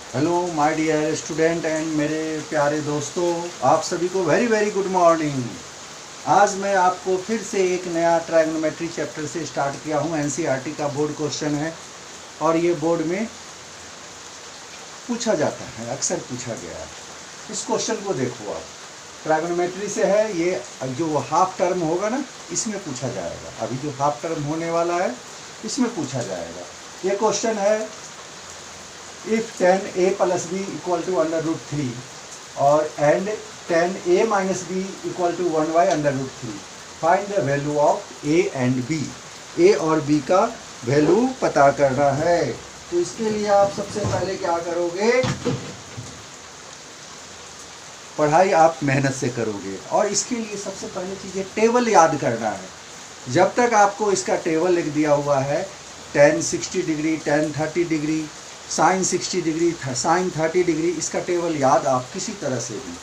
Hello my dear student and मेरे प्यारे दोस्तों, आप सभी को वेरी वेरी गुड मॉर्निंग। आज मैं आपको फिर से एक नया ट्रायगोनोमेट्री चैप्टर से स्टार्ट किया हूँ। एनसीईआरटी का बोर्ड क्वेश्चन है और ये बोर्ड में पूछा जाता है, अक्सर पूछा गया है। इस क्वेश्चन को देखो आप, ट्रायगोनोमेट्री से है। ये जो हाफ टर्म होगा ना, इसमें पूछा जाएगा। अभी जो हाफ टर्म होने वाला है इसमें पूछा जाएगा। ये क्वेश्चन है, if tan a plus b equal to under root 3 और and tan a minus b equal to 1 by under root 3, find the value of a and b। a और b का वैल्यू पता करना है। तो इसके लिए आप सबसे पहले क्या करोगे, पढ़ाई आप मेहनत से करोगे और इसके लिए सबसे पहले चीज़ टेबल याद करना है। जब तक आपको इसका टेबल लिख दिया हुआ है, tan 60 degree, tan 30 degree, sine 60 degree, sine 30 degree, इसका टेबल याद आप किसी तरह से भी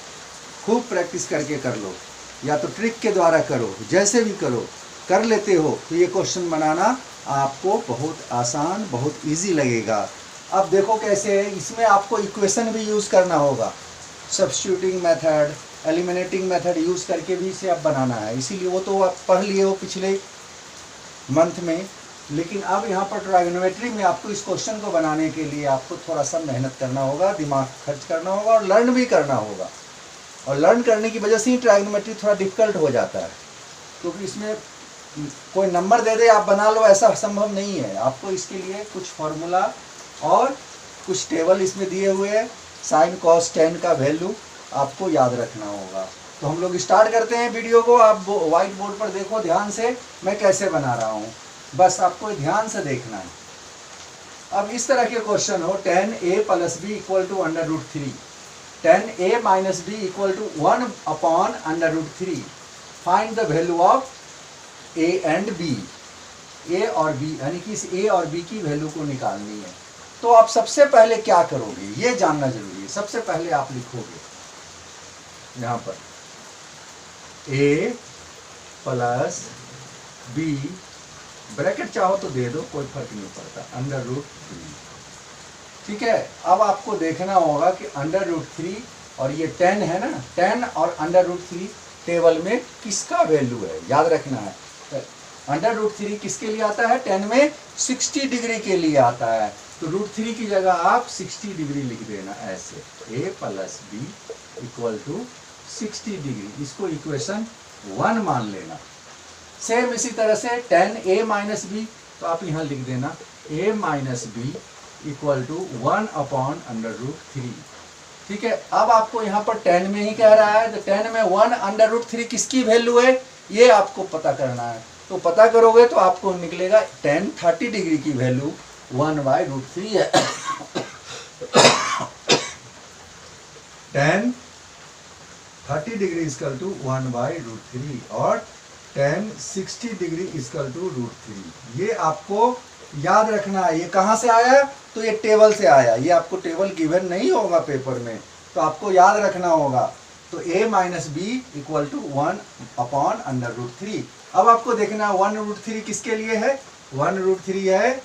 खूब प्रैक्टिस करके कर लो, या तो ट्रिक के द्वारा करो, जैसे भी करो, कर लेते हो तो ये क्वेश्चन बनाना आपको बहुत आसान, बहुत इजी लगेगा। अब देखो कैसे है, इसमें आपको इक्वेशन भी यूज़ करना होगा। Substituting method, eliminating method use करके भी इसे आप बनाना है। इसीलिए वो तो आप पढ़ लिए हो पिछले मंथ में, लेकिन अब यहाँ पर ट्रायगोनोमेट्री में आपको इस क्वेश्चन को बनाने के लिए आपको थोड़ा सा मेहनत करना होगा, दिमाग खर्च करना होगा और लर्न भी करना होगा। और लर्न करने की वजह से ही ट्रायगोनोमेट्री थोड़ा डिफिकल्ट हो जाता है, क्योंकि इसमें कोई नंबर दे दे आप बना लो, ऐसा संभव नहीं है। आपको इसके लिए कुछ फार्मूला और कुछ टेबल इसमें दिए हुए हैं। साइन कॉस टेन का वैल्यू आपको याद रखना होगा। तो हम लोग स्टार्ट करते हैं वीडियो को। आप व्हाइट बोर्ड पर देखो ध्यान से मैं कैसे बना रहा हूँ, बस आपको ध्यान से देखना है। अब इस तरह के क्वेश्चन हो, tan a plus B equal to under root 3, tan a minus B equal to 1 upon under root 3, find the value of a and b। a और b यानी कि इस a और b की वैल्यू को निकालनी है। तो आप सबसे पहले क्या करोगे ये जानना जरूरी है। सबसे पहले आप लिखोगे यहाँ पर a प्लस b, ब्रैकेट चाहो तो दे दो, कोई फर्क नहीं पड़ता, अंडर रूट 3। ठीक है, अब आपको देखना होगा कि अंडर रूट 3 और ये 10 है ना, 10 और अंडर रूट 3 टेबल में किसका वैल्यू है, याद रखना है। अंडर रूट 3 किसके लिए आता है, 10 में 60 डिग्री के लिए आता है। तो रूट 3 की जगह आप 60 डिग्री लिख देना ऐसे, a plus B equal to 60 degree. इसको इक्वेशन 1 मान लेना। सेम इसी तरह से tan a माइनस बी, तो आप यहाँ लिख देना a minus B equal to 1 upon under root 3। ठीक है, अब आपको यहाँ पर 10 में ही कह रहा है, तो 10 में 1 अंडर रूट 3 किसकी वैल्यू है ये आपको पता करना है। तो पता करोगे तो आपको निकलेगा tan 30 डिग्री की वैल्यू 1 बाय रूट 3 है। tan 30 degree equal to 1 by root 3 और tan 60 degree equal to root 3। ये आपको याद रखना है। ये कहाँ से आया, तो ये टेबल से आया। ये आपको टेबल गिवन नहीं होगा पेपर में, तो आपको याद रखना होगा। तो a minus B equal to 1 upon under root 3। अब आपको देखना 1 रूट 3 किसके लिए है, 1 रूट 3 है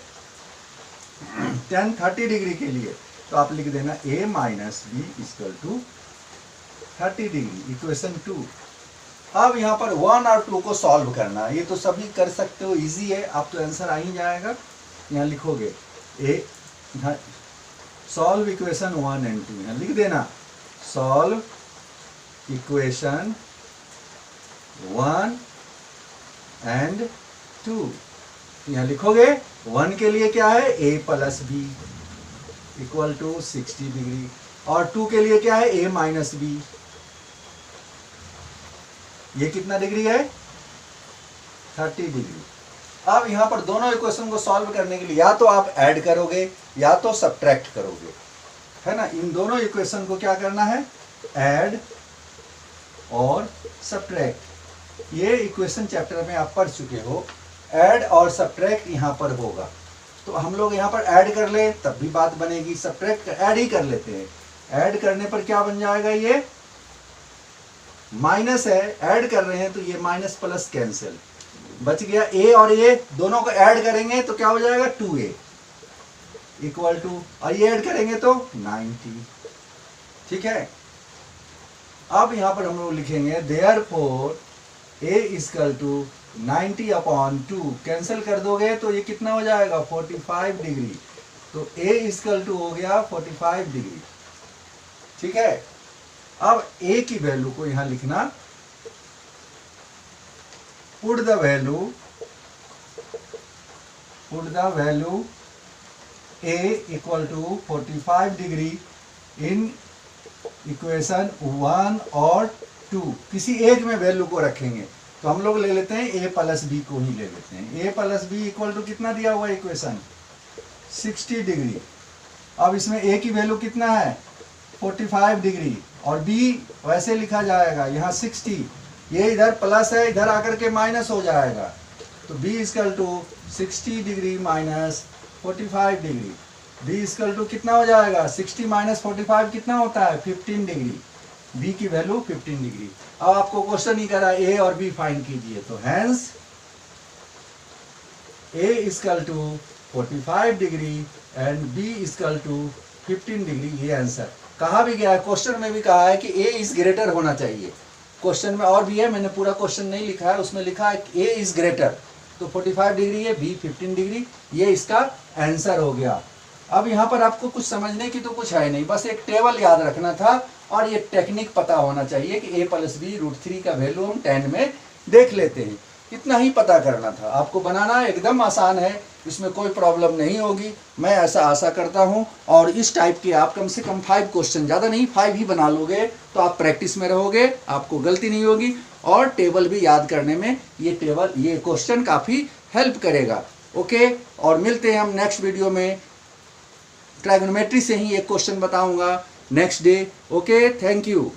tan 30 डिग्री के लिए। तो आप लिख देना a minus B equal to 30 degree, equation 2। अब यहाँ पर 1 और 2 को सॉल्व करना है। ये तो सभी कर सकते हो, इजी है, आप तो आंसर आ ही जाएगा। यहाँ लिखोगे सॉल्व इक्वेशन 1 एंड 2, यहाँ लिख देना सॉल्व इक्वेशन 1 एंड 2। यहाँ लिखोगे 1 के लिए क्या है, a plus B equal to 60 degree, और 2 के लिए क्या है, a माइनस बी। ये कितना डिग्री है, 30 डिग्री। अब यहाँ पर दोनों इक्वेशन को सॉल्व करने के लिए या तो आप ऐड करोगे या तो सब्ट्रैक्ट करोगे, है ना। इन दोनों इक्वेशन को क्या करना है, ऐड और सब्ट्रैक्ट। ये इक्वेशन चैप्टर में आप पढ़ चुके हो, ऐड और सब्ट्रैक्ट यहाँ पर होगा। तो हम लोग यहाँ पर ऐड कर ले तब भी बात बनेगी, सब्ट्रैक्ट ऐड ही कर लेते हैं। ऐड करने पर क्या बन जाएगा, ये माइनस है, ऐड कर रहे हैं तो ये माइनस प्लस कैंसिल, बच गया a और a दोनों को ऐड करेंगे तो क्या हो जाएगा 2a। इक्वल टू, और ये ऐड करेंगे तो 90। ठीक है, अब यहाँ पर हम लोग लिखेंगे therefore a equal to 90/2, cancel कर दोगे तो ये कितना हो जाएगा 45 डिग्री, तो a इक्वल टू हो गया 45 डिग्री। ठीक है, अब a की वैल्यू को यहां लिखना, put the value a equal to 45 degree in equation 1 और 2, किसी एक में वैल्यू को रखेंगे। तो हम लोग ले लेते हैं a प्लस बी को ही ले लेते हैं। a plus B equal to कितना दिया हुआ है इक्वेशन 60 डिग्री। अब इसमें a की वैल्यू कितना है 45 डिग्री, और b वैसे लिखा जाएगा यहाँ 60, ये इधर प्लस है, इधर आकर के माइनस हो जाएगा, तो b equal to 60 degree minus 45 degree, b equal to कितना हो जाएगा 60 माइनस 45 कितना होता है 15 डिग्री, b की वैल्यू 15 डिग्री। अब आपको क्वेश्चन ही करा a और b फाइंड कीजिए, तो hence a equal to 45 degree and b equal to 15 degree, ये आंसर। कहा भी गया है, क्वेश्चन में भी कहा है कि a इज ग्रेटर होना चाहिए। क्वेश्चन में और भी है, मैंने पूरा क्वेश्चन नहीं लिखा है, उसमें लिखा है a इज ग्रेटर, तो 45 डिग्री है, b 15 डिग्री, ये इसका आंसर हो गया। अब यहाँ पर आपको कुछ समझने की तो कुछ है नहीं, बस एक टेबल याद रखना था और ये टेक्निक पता होना चाहिए कि a प्लस बी √3 का वैल्यू हम 10 में देख लेते हैं, इतना ही पता करना था। आपको बनाना एकदम आसान है, इसमें कोई प्रॉब्लम नहीं होगी, मैं ऐसा आशा करता हूं। और इस टाइप के आप कम से कम 5 क्वेश्चन, ज़्यादा नहीं 5 ही बना लोगे तो आप प्रैक्टिस में रहोगे, आपको गलती नहीं होगी, और टेबल भी याद करने में ये क्वेश्चन काफ़ी हेल्प करेगा। ओके, और मिलते हैं हम नेक्स्ट वीडियो में, ट्राइगोनोमेट्री से ही एक क्वेश्चन बताऊंगा next day. Okay, thank you.